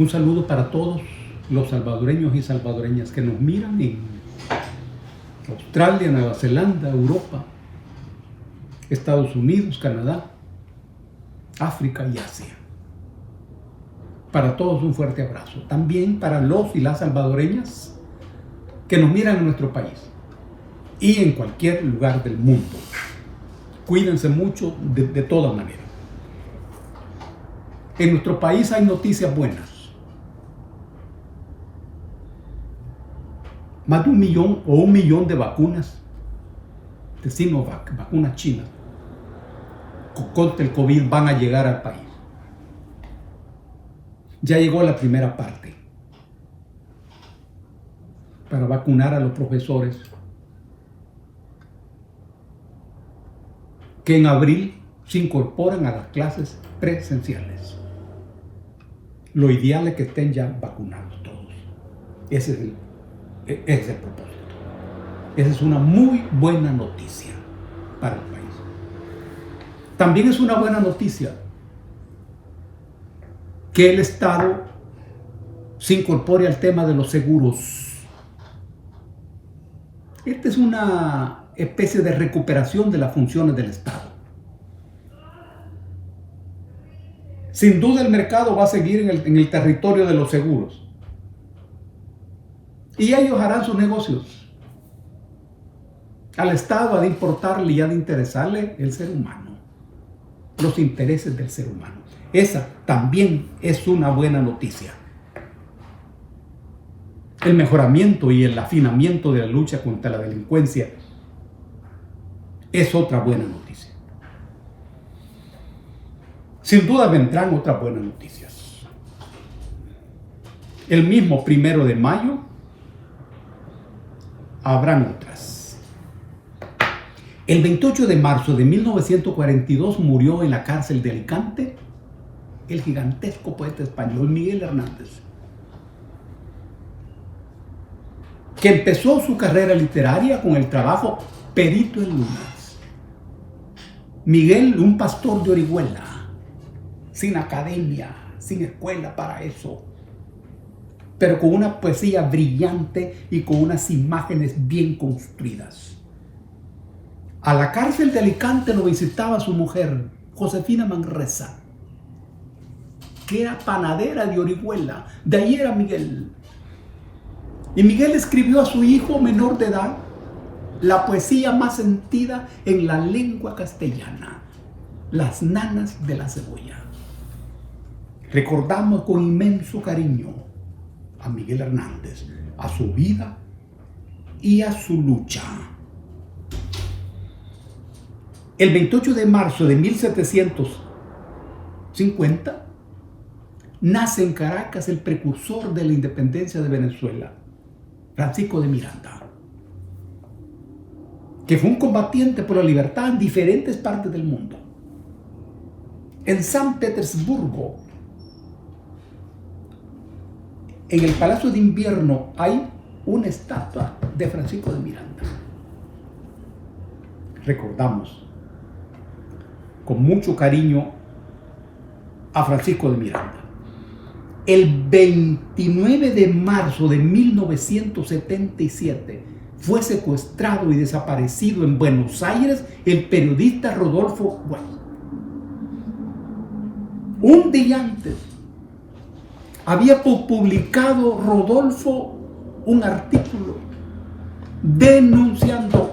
Un saludo para todos los salvadoreños y salvadoreñas que nos miran en Australia, Nueva Zelanda, Europa, Estados Unidos, Canadá, África y Asia. Para todos un fuerte abrazo. También para los y las salvadoreñas que nos miran en nuestro país y en cualquier lugar del mundo. Cuídense mucho de toda manera. En nuestro país hay noticias buenas. Más de 1 millón o 1 millón de vacunas de Sinovac, vacunas chinas, contra el COVID van a llegar al país. Ya llegó la primera parte para vacunar a los profesores que en abril se incorporan a las clases presenciales. Lo ideal es que estén ya vacunados todos. Ese es el propósito. Esa es una muy buena noticia para el país. También es una buena noticia que el Estado se incorpore al tema de los seguros. Esta es una especie de recuperación de las funciones del Estado. Sin duda el mercado va a seguir en el territorio de los seguros. Y ellos harán sus negocios. Al Estado ha de importarle y ha de interesarle el ser humano, los intereses del ser humano. Esa también es una buena noticia. El mejoramiento y el afinamiento de la lucha contra la delincuencia es otra buena noticia. Sin duda vendrán otras buenas noticias. El mismo 1 de mayo habrán otras. El 28 de marzo de 1942 murió en la cárcel de Alicante el gigantesco poeta español Miguel Hernández, que empezó su carrera literaria con el trabajo Perito en Lunas. Miguel, un pastor de Orihuela, sin academia, sin escuela para eso, pero con una poesía brillante y con unas imágenes bien construidas. A la cárcel de Alicante lo visitaba su mujer, Josefina Manresa, que era panadera de Orihuela. De ahí era Miguel. Y Miguel escribió a su hijo menor de edad la poesía más sentida en la lengua castellana, Las nanas de la cebolla. Recordamos con inmenso cariño a Miguel Hernández, a su vida y a su lucha. El 28 de marzo de 1750 nace en Caracas el precursor de la independencia de Venezuela, Francisco de Miranda, que fue un combatiente por la libertad en diferentes partes del mundo. En San Petersburgo, en el Palacio de Invierno, hay una estatua de Francisco de Miranda. Recordamos con mucho cariño a Francisco de Miranda. El 29 de marzo de 1977 fue secuestrado y desaparecido en Buenos Aires el periodista Rodolfo Walsh. Un día antes había publicado Rodolfo un artículo denunciando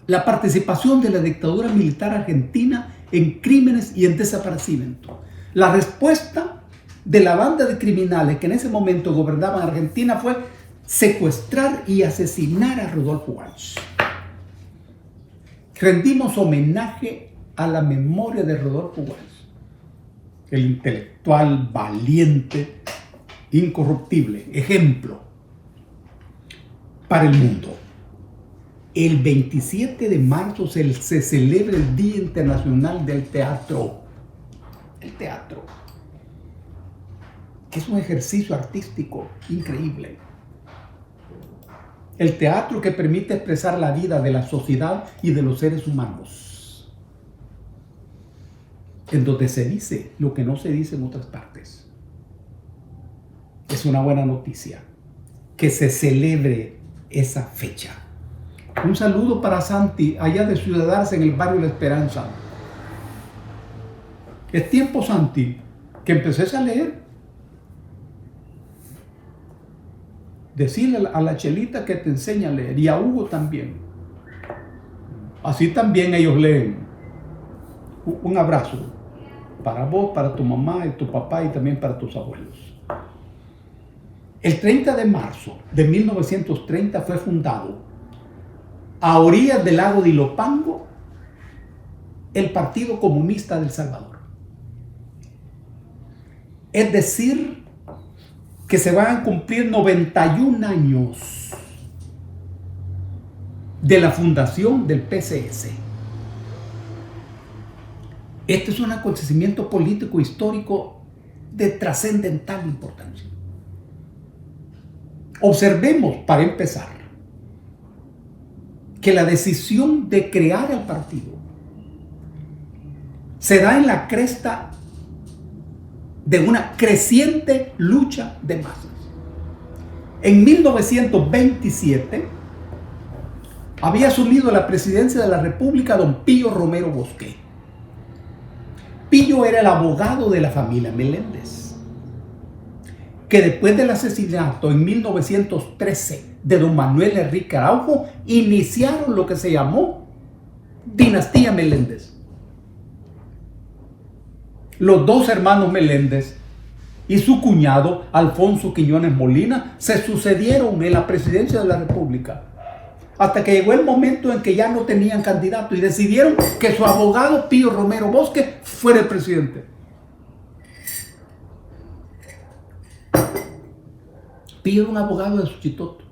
la participación de la dictadura militar argentina en crímenes y en desaparecimiento. La respuesta de la banda de criminales que en ese momento gobernaban Argentina fue secuestrar y asesinar a Rodolfo Walsh. Rendimos homenaje a la memoria de Rodolfo Walsh, el intelectual valiente, incorruptible, ejemplo para el mundo. El 27 de marzo se celebra el Día Internacional del Teatro. El teatro, que es un ejercicio artístico increíble. El teatro que permite expresar la vida de la sociedad y de los seres humanos. en donde se dice lo que no se dice en otras partes. Es una buena noticia que se celebre esa fecha. Un saludo para Santi, allá de Ciudad Arce, en el barrio La Esperanza. Es tiempo, Santi, que empeces a leer. Decirle a la Chelita que te enseñe a leer, y a Hugo también. Así también ellos leen. Un abrazo para vos, para tu mamá y tu papá, y también para tus abuelos. El 30 de marzo de 1930 fue fundado, a orillas del lago de Ilopango, el Partido Comunista del Salvador. Es decir, que se van a cumplir 91 años de la fundación del PCS. Este es un acontecimiento político histórico de trascendental importancia. Observemos, para empezar, que la decisión de crear el partido se da en la cresta de una creciente lucha de masas. En 1927 había asumido la presidencia de la República don Pío Romero Bosque. Pío era el abogado de la familia Meléndez, que después del asesinato en 1913 de don Manuel Enrique Araujo, iniciaron lo que se llamó Dinastía Meléndez. Los dos hermanos Meléndez y su cuñado Alfonso Quiñones Molina se sucedieron en la presidencia de la República, hasta que llegó el momento en que ya no tenían candidato y decidieron que su abogado Pío Romero Bosque fuera el presidente. Pío era un abogado de Suchitoto,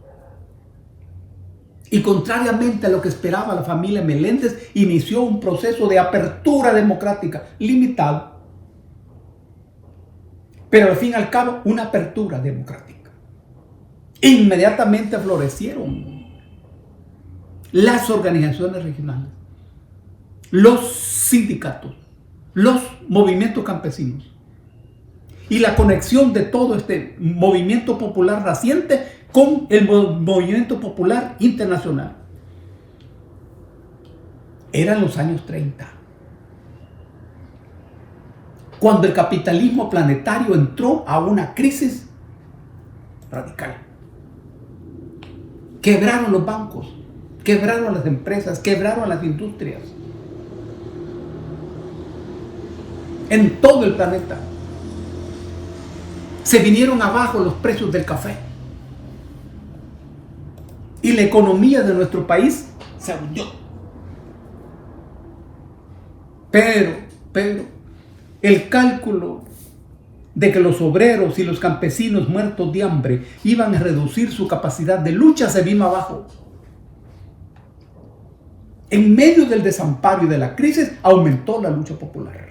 y contrariamente a lo que esperaba la familia Meléndez, inició un proceso de apertura democrática limitado, pero al fin y al cabo una apertura democrática. Inmediatamente florecieron las organizaciones regionales, los sindicatos, los movimientos campesinos, y la conexión de todo este movimiento popular naciente con el movimiento popular internacional. Eran los años 30, cuando el capitalismo planetario entró a una crisis radical. Quebraron los bancos, quebraron las empresas, quebraron las industrias en todo el planeta. Se vinieron abajo los precios del café y la economía de nuestro país se hundió. Pero el cálculo de que los obreros y los campesinos muertos de hambre iban a reducir su capacidad de lucha se vino abajo. En medio del desamparo y de la crisis aumentó la lucha popular.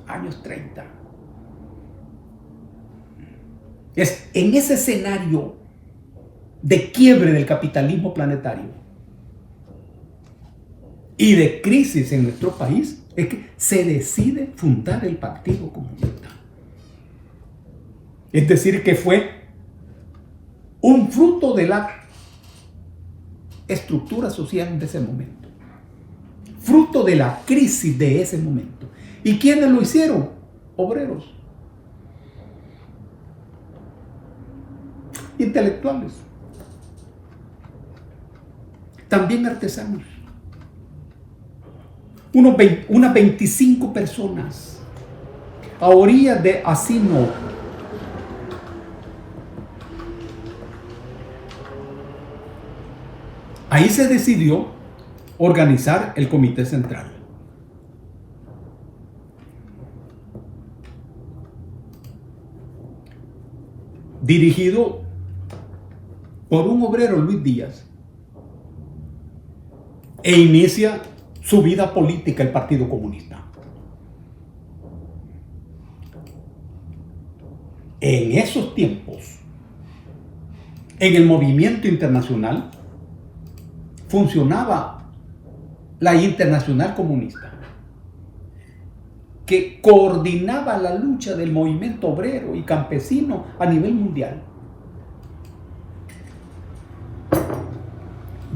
Años 30. Es en ese escenario de quiebre del capitalismo planetario y de crisis en nuestro país es que se decide fundar el Partido Comunista. Es decir, que fue un fruto de la estructura social de ese momento, fruto de la crisis de ese momento. ¿Y quiénes lo hicieron? Obreros, intelectuales, también artesanos. Unas 25 personas a orillas de Asino. Ahí se decidió organizar el Comité Central. Dirigido por un obrero, Luis Díaz, e inicia su vida política el Partido Comunista. En esos tiempos, en el movimiento internacional, funcionaba la Internacional Comunista, que coordinaba la lucha del movimiento obrero y campesino a nivel mundial.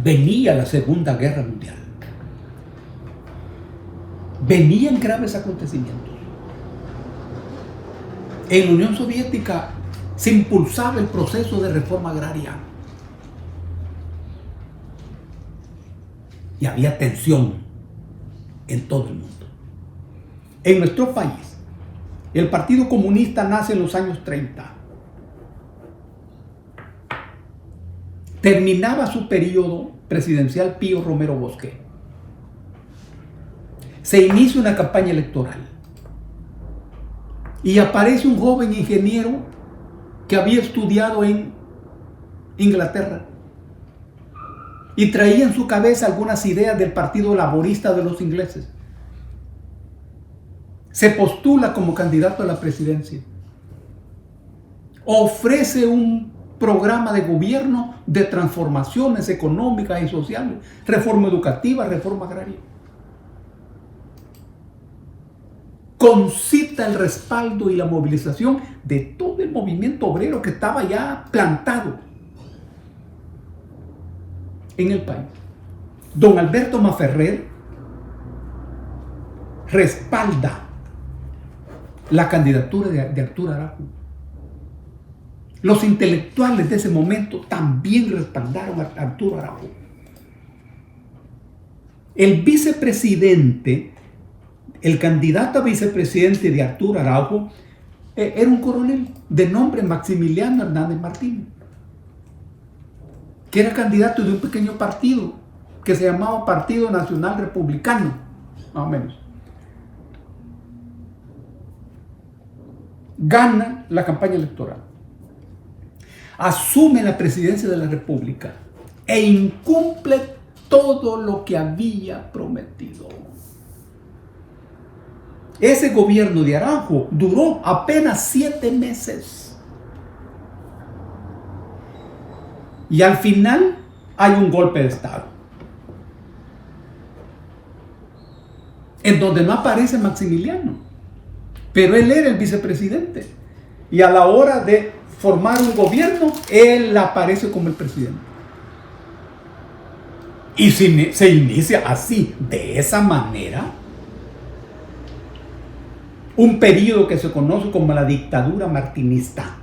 Venía la Segunda Guerra Mundial. Venían graves acontecimientos. En la Unión Soviética se impulsaba el proceso de reforma agraria. Y había tensión en todo el mundo. En nuestro país, el Partido Comunista nace en los años 30. Terminaba su periodo presidencial Pío Romero Bosque. Se inicia una campaña electoral. Y aparece un joven ingeniero que había estudiado en Inglaterra. Y traía en su cabeza algunas ideas del Partido Laborista de los ingleses. Se postula como candidato a la presidencia. Ofrece un programa de gobierno de transformaciones económicas y sociales, reforma educativa, reforma agraria. Concita el respaldo y la movilización de todo el movimiento obrero que estaba ya plantado en el país. Don Alberto Maferrer respalda la candidatura de Arturo Araujo. Los intelectuales de ese momento también respaldaron a Arturo Araujo. El vicepresidente, el candidato a vicepresidente de Arturo Araujo, era un coronel de nombre Maximiliano Hernández Martínez, que era candidato de un pequeño partido que se llamaba Partido Nacional Republicano, más o menos. Gana la campaña electoral, asume la presidencia de la República e incumple todo lo que había prometido. Ese gobierno de Araujo duró apenas 7 meses. Y al final hay un golpe de Estado, en donde no aparece Maximiliano, pero él era el vicepresidente. Y a la hora de formar un gobierno, él aparece como el presidente. Y se inicia así, de esa manera, un periodo que se conoce como la dictadura martinista.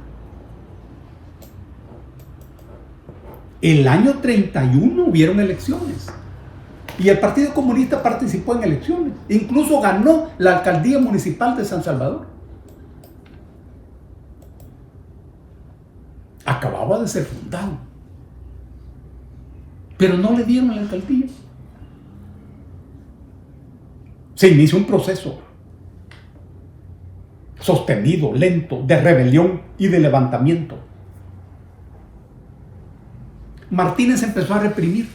El año 31 hubieron elecciones y el Partido Comunista participó en elecciones. Incluso ganó la alcaldía municipal de San Salvador. Acababa de ser fundado, pero no le dieron la alcaldía. Se inicia un proceso sostenido, lento, de rebelión y de levantamiento. Martínez empezó a reprimir.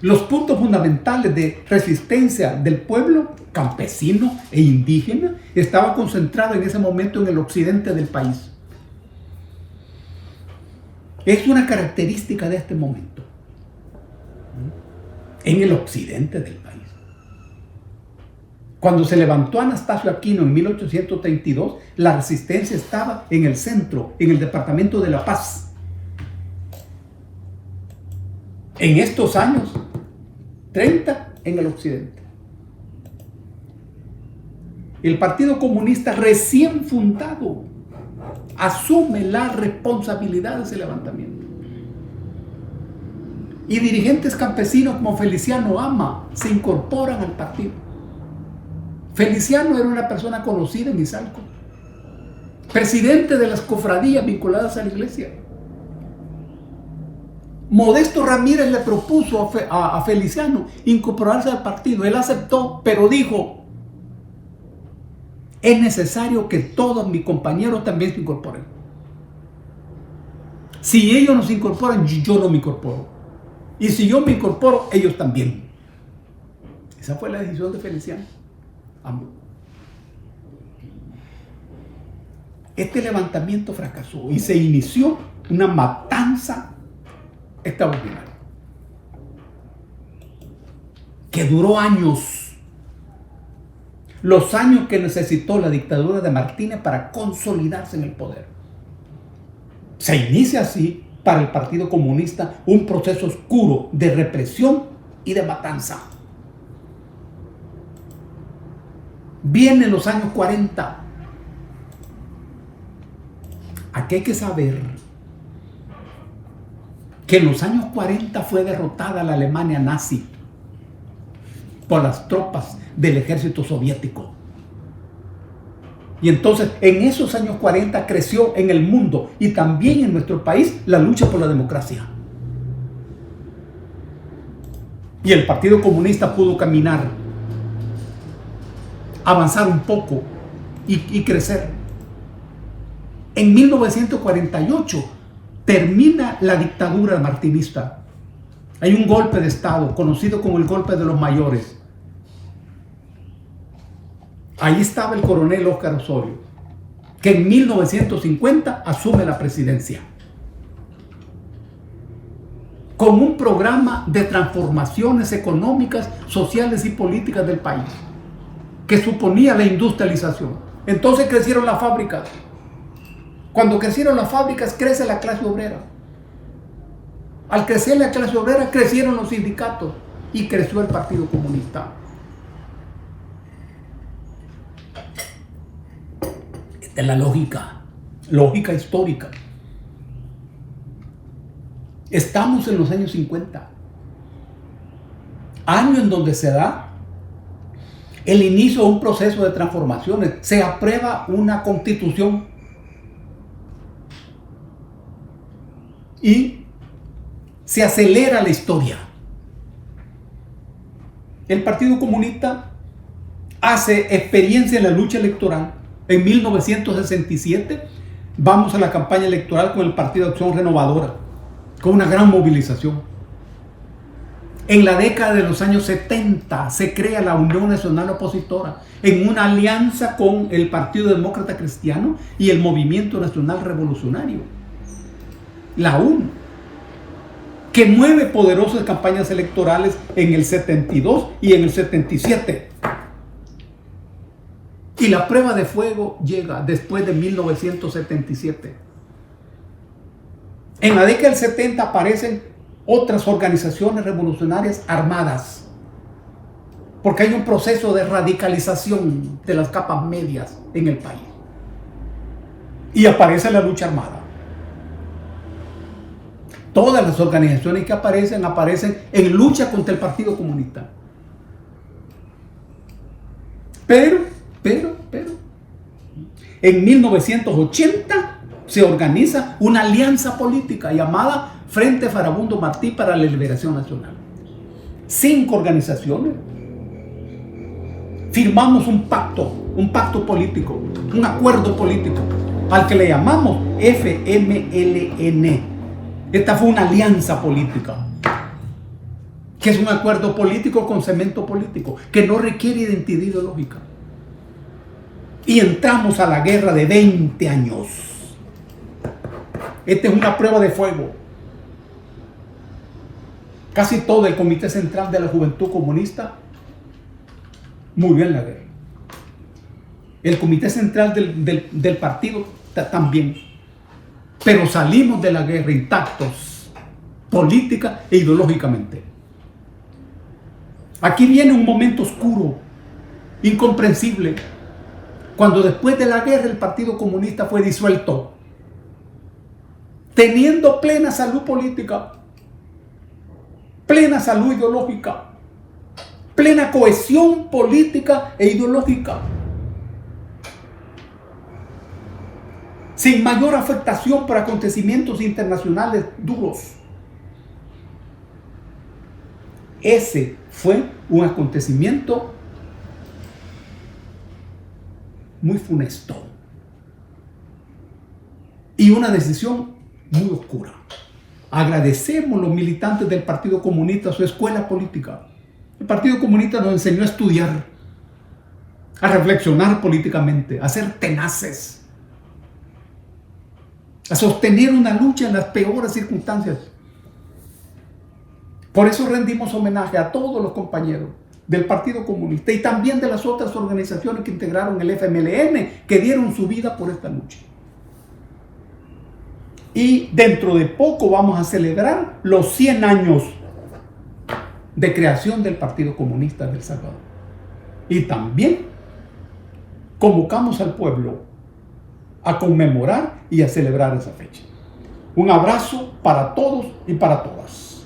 Los puntos fundamentales de resistencia del pueblo campesino e indígena estaban concentrados en ese momento en el occidente del país. Es una característica de este momento, en el occidente del país. Cuando se levantó Anastasio Aquino en 1832, la resistencia estaba en el centro, en el departamento de La Paz. En estos años 30, en el occidente. El Partido Comunista recién fundado asume la responsabilidad de ese levantamiento. Y dirigentes campesinos como Feliciano Ama se incorporan al partido. Feliciano era una persona conocida en Izalco, presidente de las cofradías vinculadas a la iglesia. Modesto Ramírez le propuso a Feliciano incorporarse al partido. Él aceptó, pero dijo: es necesario que todos mis compañeros también se incorporen. Si ellos no se incorporan, yo no me incorporo. Y si yo me incorporo, ellos también. Esa fue la decisión de Feliciano. Este levantamiento fracasó y se inició una matanza extraordinaria. que duró años. Los años que necesitó la dictadura de Martínez para consolidarse en el poder. Se inicia así para el Partido Comunista un proceso oscuro de represión y de matanza. Vienen los años 40. Aquí hay que saber que en los años 40 fue derrotada la Alemania nazi por las tropas del ejército soviético. Y entonces en esos años 40 creció en el mundo y también en nuestro país la lucha por la democracia. Y el Partido Comunista pudo caminar, avanzar un poco y crecer. En 1948 termina la dictadura martinista. Hay un golpe de Estado conocido como el golpe de los mayores. Ahí estaba el coronel Óscar Osorio, que en 1950 asume la presidencia con un programa de transformaciones económicas, sociales y políticas del país, que suponía la industrialización. Entonces crecieron las fábricas. Cuando crecieron las fábricas, crece la clase obrera. Al crecer la clase obrera, crecieron los sindicatos y creció el Partido Comunista. Esta es la lógica histórica. Estamos en los años 50, año en donde se da el inicio de un proceso de transformaciones. Se aprueba una constitución y se acelera la historia. El Partido Comunista hace experiencia en la lucha electoral. En 1967 vamos a la campaña electoral con el Partido Acción Renovadora, con una gran movilización. En la década de los años 70 se crea la Unión Nacional Opositora en una alianza con el Partido Demócrata Cristiano y el Movimiento Nacional Revolucionario, la UNO, que mueve poderosas campañas electorales en el 72 y en el 77. Y la prueba de fuego llega después de 1977. En la década del 70 aparecen otras organizaciones revolucionarias armadas, porque hay un proceso de radicalización de las capas medias en el país. Y aparece la lucha armada. Todas las organizaciones que aparecen en lucha contra el Partido Comunista. Pero, en 1980 se organiza una alianza política llamada Frente Farabundo Martí para la Liberación Nacional. 5 organizaciones firmamos un pacto político, un acuerdo político, al que le llamamos FMLN. Esta fue una alianza política, que es un acuerdo político con cemento político, que no requiere identidad ideológica. Y entramos a la guerra de 20 años. Esta es una prueba de fuego. Casi todo el Comité Central de la Juventud Comunista murió en la guerra. El Comité Central del partido también. Pero salimos de la guerra intactos, política e ideológicamente. Aquí viene un momento oscuro, incomprensible, cuando después de la guerra el Partido Comunista fue disuelto, teniendo plena salud política, plena salud ideológica, plena cohesión política e ideológica, sin mayor afectación por acontecimientos internacionales duros. Ese fue un acontecimiento muy funesto y una decisión muy oscura. Agradecemos los militantes del Partido Comunista su escuela política. El Partido Comunista nos enseñó a estudiar, a reflexionar políticamente, a ser tenaces, a sostener una lucha en las peores circunstancias. Por eso rendimos homenaje a todos los compañeros del Partido Comunista y también de las otras organizaciones que integraron el FMLN, que dieron su vida por esta lucha. Y dentro de poco vamos a celebrar los 100 años de creación del Partido Comunista de El Salvador. Y también convocamos al pueblo a conmemorar y a celebrar esa fecha. Un abrazo para todos y para todas.